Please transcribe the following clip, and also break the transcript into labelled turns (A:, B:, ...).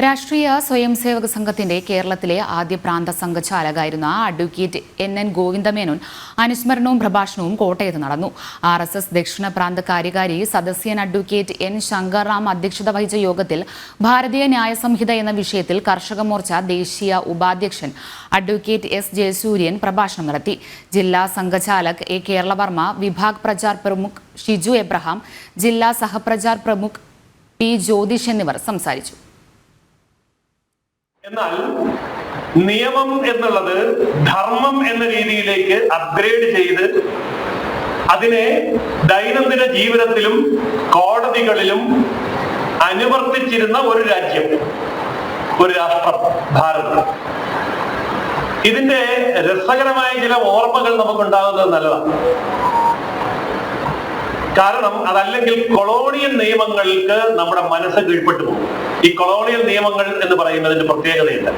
A: രാഷ്ട്രീയ സ്വയംസേവക സംഘത്തിന്റെ കേരളത്തിലെ ആദ്യ പ്രാന്ത സംഘചാലകായിരുന്ന അഡ്വക്കേറ്റ് എൻ ഗോവിന്ദമേനോൻ അനുസ്മരണവും പ്രഭാഷണവും കോട്ടയത്ത് നടന്നു. RSS ദക്ഷിണ പ്രാന്ത കാര്യകാരി സദസ്യൻ അഡ്വക്കേറ്റ് എൻ ശങ്കർറാം അധ്യക്ഷത വഹിച്ച യോഗത്തിൽ ഭാരതീയ ന്യായ സംഹിത എന്ന വിഷയത്തിൽ കർഷക മോർച്ച ദേശീയ ഉപാധ്യക്ഷൻ അഡ്വക്കേറ്റ് S ജയസൂര്യൻ പ്രഭാഷണം നടത്തി. ജില്ലാ സംഘചാലക് A കേരളവർമ്മ, വിഭാഗ് പ്രചാർ പ്രമുഖ് ഷിജു എബ്രഹാം, ജില്ലാ സഹപ്രചാർ പ്രമുഖ് P ജ്യോതിഷ് എന്നിവർ സംസാരിച്ചു.
B: എന്നാൽ നിയമം എന്നുള്ളത് ധർമ്മം എന്ന രീതിയിലേക്ക് അപ്ഗ്രേഡ് ചെയ്ത് അതിനെ ദൈനംദിന ജീവിതത്തിലും കോടതികളിലും അനുവർത്തിച്ചിരുന്ന ഒരു രാജ്യം, ഒരു രാഷ്ട്രം ഭാരതം. ഇതിന്റെ രസകരമായ ചില ഓർമ്മകൾ നമുക്കുണ്ടാകുന്നത് നല്ലതാണ്. കാരണം അതല്ലെങ്കിൽ കൊളോണിയൽ നിയമങ്ങൾക്ക് നമ്മുടെ മനസ്സ് കീഴ്പ്പെട്ടു പോകും. ഈ കൊളോണിയൽ നിയമങ്ങൾ എന്ന് പറയുന്നതിന്റെ പ്രത്യേകതയുണ്ട്.